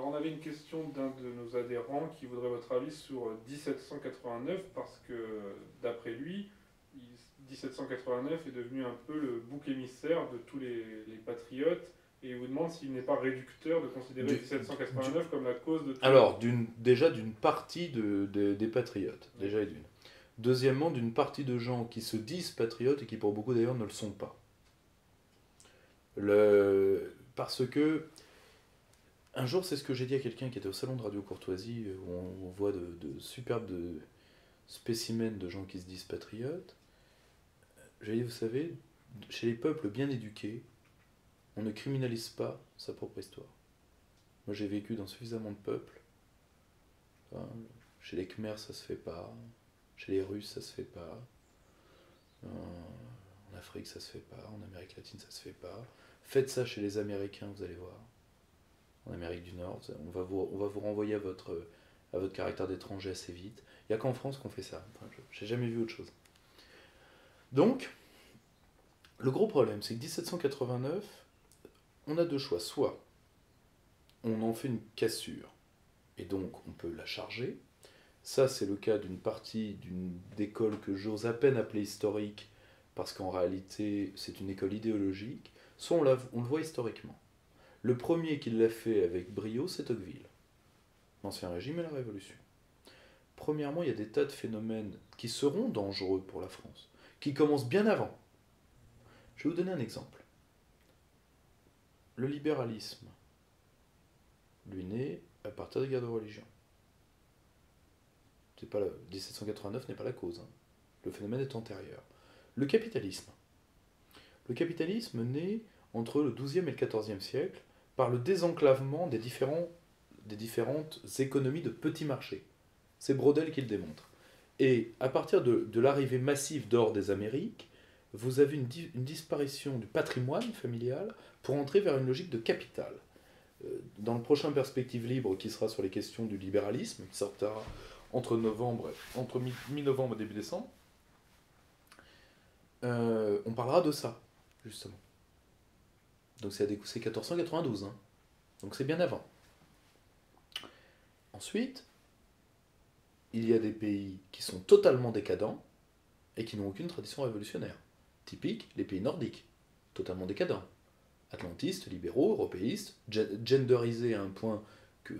Alors on avait une question d'un de nos adhérents qui voudrait votre avis sur 1789 parce que d'après lui, 1789 est devenu un peu le bouc émissaire de tous les patriotes et il vous demande s'il n'est pas réducteur de considérer Du- du- 1789 comme la cause de tous les alors, maux. déjà d'une partie des patriotes, Oui. déjà et d'une. Deuxièmement, d'une partie de gens qui se disent patriotes et qui pour beaucoup d'ailleurs ne le sont pas. Parce que, un jour c'est ce que j'ai dit à quelqu'un qui était au salon de Radio Courtoisie, où on voit de superbes spécimens de gens qui se disent patriotes. J'ai dit, vous savez, chez les peuples bien éduqués, on ne criminalise pas sa propre histoire. Moi j'ai vécu dans suffisamment de peuples. Enfin, chez les Khmers ça se fait pas, chez les Russes ça se fait pas, en Afrique ça se fait pas, en Amérique latine ça se fait pas. Faites ça chez les Américains, vous allez voir. En Amérique du Nord, on va vous renvoyer à votre caractère d'étranger assez vite. Il n'y a qu'en France qu'on fait ça. Enfin, j'ai jamais vu autre chose. Donc, le gros problème, c'est que 1789, on a deux choix. Soit on en fait une cassure, et donc on peut la charger. Ça, c'est le cas d'une partie d'école que j'ose à peine appeler historique, parce qu'en réalité, c'est une école idéologique. Soit on le voit historiquement. Le premier qui l'a fait avec brio, c'est Tocqueville, l'Ancien Régime et la Révolution. Premièrement, il y a des tas de phénomènes qui seront dangereux pour la France, qui commencent bien avant. Je vais vous donner un exemple. Le libéralisme, lui, naît à partir des guerres de religion. 1789 n'est pas la cause. Hein. Le phénomène est antérieur. Le capitalisme. Le capitalisme naît entre le XIIe et le XIVe siècle par le désenclavement des différentes économies de petits marchés. C'est Braudel qui le démontre. Et à partir de l'arrivée massive d'or des Amériques, vous avez une disparition du patrimoine familial pour entrer vers une logique de capital. Dans le prochain Perspective Libre, qui sera sur les questions du libéralisme, qui sortira entre mi-novembre et début décembre, on parlera de ça, justement. Donc c'est 1492, hein. Donc c'est bien avant. Ensuite, il y a des pays qui sont totalement décadents et qui n'ont aucune tradition révolutionnaire. Typique, les pays nordiques, totalement décadents. Atlantistes, libéraux, européistes, genderisés à un point que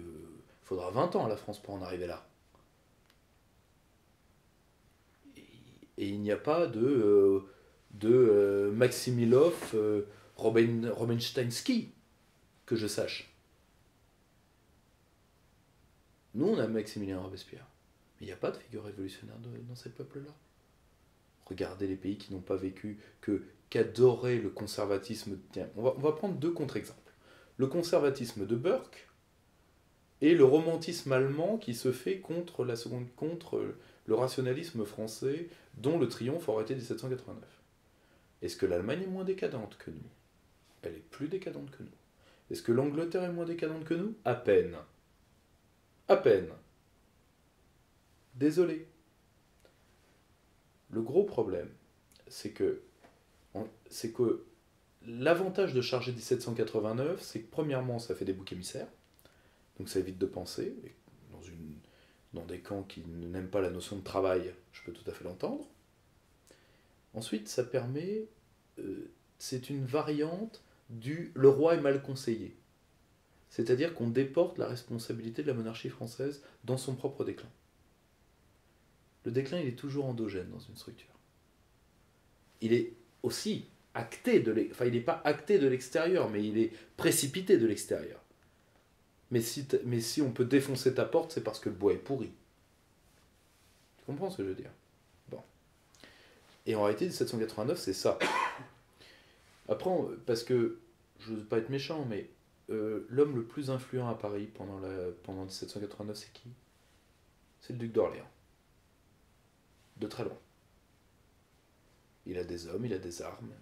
faudra 20 ans à la France pour en arriver là. Et il n'y a pas de Maximilov Robensteinsky, que je sache. Nous, on a Maximilien Robespierre. Mais il n'y a pas de figure révolutionnaire dans ces peuples-là. Regardez les pays qui n'ont pas vécu, qu'adorait le conservatisme. Tiens, on va prendre deux contre-exemples. Le conservatisme de Burke et le romantisme allemand qui se fait contre le rationalisme français, dont le triomphe aurait été 1789. Est-ce que l'Allemagne est moins décadente que nous? Elle est plus décadente que nous. Est-ce que l'Angleterre est moins décadente que nous? À peine. À peine. Désolé. Le gros problème, c'est que l'avantage de charger 1789, c'est que premièrement, ça fait des boucs émissaires, donc ça évite de penser, dans des camps qui n'aiment pas la notion de travail, je peux tout à fait l'entendre. Ensuite, ça permet, c'est une variante du le roi est mal conseillé. C'est-à-dire qu'on déporte la responsabilité de la monarchie française dans son propre déclin. Le déclin, il est toujours endogène dans une structure. Il est aussi acté enfin, il n'est pas acté de l'extérieur, mais il est précipité de l'extérieur. Mais si on peut défoncer ta porte, c'est parce que le bois est pourri. Tu comprends ce que je veux dire? Bon. Et en réalité, 1789, c'est ça. Après, parce que, je ne veux pas être méchant, mais l'homme le plus influent à Paris pendant 1789, c'est qui? C'est le duc d'Orléans. De très loin. Il a des hommes, il a des armes.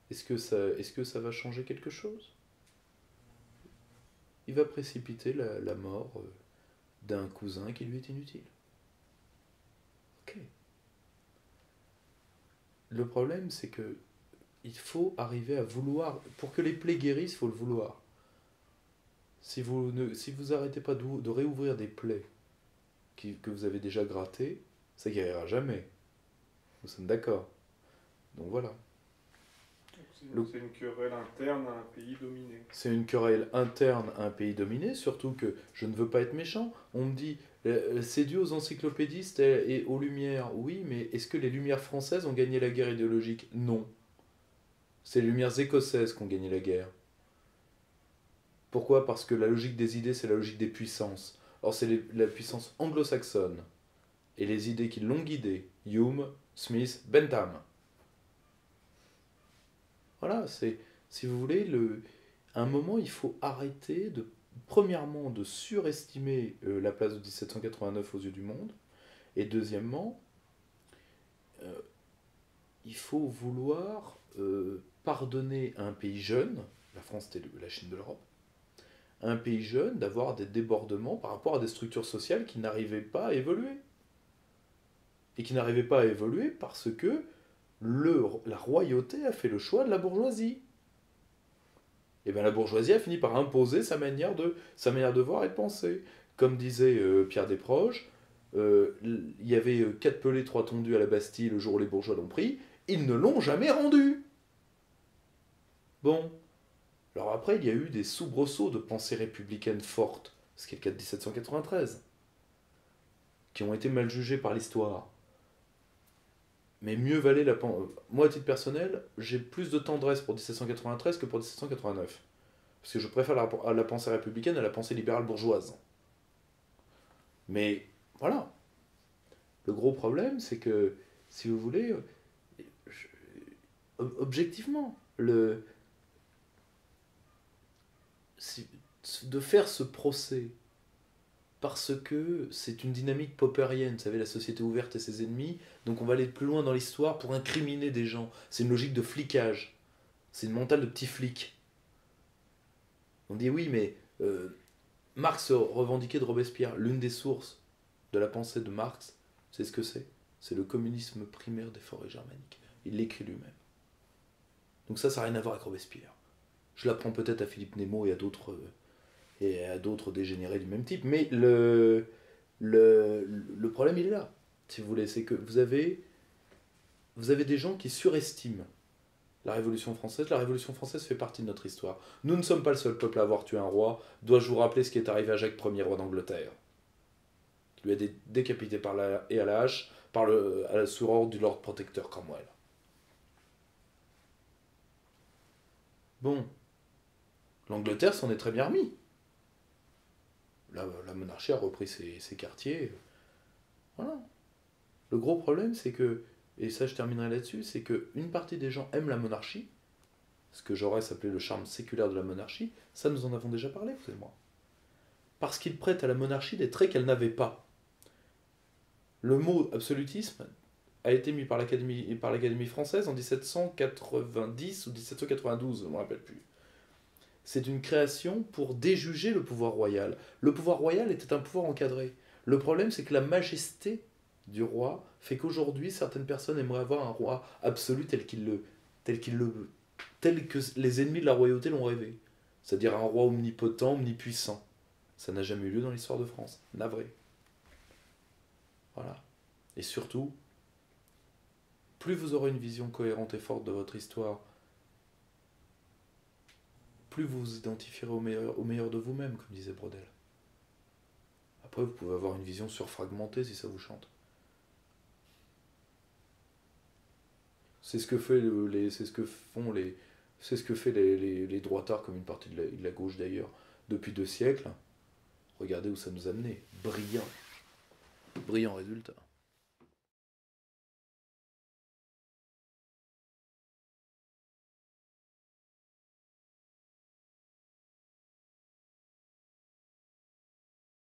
Est-ce que ça va changer quelque chose? Il va précipiter la mort d'un cousin qui lui est inutile. Ok. Le problème, c'est que il faut arriver à vouloir. Pour que les plaies guérissent, il faut le vouloir. Si vous arrêtez pas de réouvrir des plaies que vous avez déjà grattées, ça guérira jamais. Nous sommes d'accord. Donc voilà. C'est une querelle interne à un pays dominé. C'est une querelle interne à un pays dominé, surtout que je ne veux pas être méchant. On me dit, c'est dû aux encyclopédistes et aux Lumières. Oui, mais est-ce que les Lumières françaises ont gagné la guerre idéologique? Non. C'est les Lumières écossaises qui ont gagné la guerre. Pourquoi? Parce que la logique des idées, c'est la logique des puissances. Or, c'est la puissance anglo-saxonne et les idées qui l'ont guidé, Hume, Smith, Bentham. Voilà, si vous voulez, à un moment, il faut arrêter premièrement, de surestimer la place de 1789 aux yeux du monde, et deuxièmement, il faut vouloir pardonner à un pays jeune, la France c'était la Chine de l'Europe, à un pays jeune d'avoir des débordements par rapport à des structures sociales qui n'arrivaient pas à évoluer. Et qui n'arrivaient pas à évoluer parce que la royauté a fait le choix de la bourgeoisie. Et bien la bourgeoisie a fini par imposer sa manière de voir et de penser. Comme disait Pierre Desproges, il y avait 4 pelés, 3 tondus à la Bastille le jour où les bourgeois l'ont pris, ils ne l'ont jamais rendu. Bon. Alors après, il y a eu des soubresauts de pensée républicaine forte, ce qui est le cas de 1793, qui ont été mal jugés par l'histoire. Mais mieux valait moi, à titre personnel, j'ai plus de tendresse pour 1793 que pour 1789. Parce que je préfère la pensée républicaine à la pensée libérale bourgeoise. Mais, voilà. Le gros problème, c'est que, si vous voulez, objectivement, de faire ce procès parce que c'est une dynamique popperienne, vous savez, la société ouverte et ses ennemis, donc on va aller plus loin dans l'histoire pour incriminer des gens. C'est une logique de flicage, c'est une mentale de petit flic. On dit oui, mais Marx revendiquait de Robespierre. L'une des sources de la pensée de Marx, c'est ce que c'est. C'est le communisme primaire des forêts germaniques. Il l'écrit lui-même. Donc ça n'a rien à voir avec Robespierre. Je l'apprends peut-être à Philippe Nemo et à d'autres dégénérés du même type. Mais le problème, il est là, si vous voulez. C'est que vous avez des gens qui surestiment la Révolution française. La Révolution française fait partie de notre histoire. Nous ne sommes pas le seul peuple à avoir tué un roi. Dois-je vous rappeler ce qui est arrivé à Jacques Ier, roi d'Angleterre, qui lui a été décapité à la hache sur ordre du Lord Protecteur Cromwell. Bon, l'Angleterre s'en est très bien remis. La monarchie a repris ses quartiers. Voilà. Le gros problème, c'est que, et ça je terminerai là-dessus, c'est qu'une partie des gens aiment la monarchie, ce que Jaurès appelait le charme séculaire de la monarchie. Ça, nous en avons déjà parlé, vous et moi. Parce qu'ils prêtent à la monarchie des traits qu'elle n'avait pas. Le mot absolutisme a été mis par l'Académie française en 1790 ou 1792, je ne me rappelle plus. C'est une création pour déjuger le pouvoir royal. Le pouvoir royal était un pouvoir encadré. Le problème, c'est que la majesté du roi fait qu'aujourd'hui, certaines personnes aimeraient avoir un roi absolu tel que les ennemis de la royauté l'ont rêvé. C'est-à-dire un roi omnipotent, omnipuissant. Ça n'a jamais eu lieu dans l'histoire de France. Navré. Voilà. Et surtout, plus vous aurez une vision cohérente et forte de votre histoire, plus vous vous identifierez au meilleur de vous-même, comme disait Brodel. Après, vous pouvez avoir une vision surfragmentée si ça vous chante. C'est ce que fait les droitards, comme une partie de la gauche d'ailleurs, depuis 2 siècles. Regardez où ça nous a mené. Brillant résultat.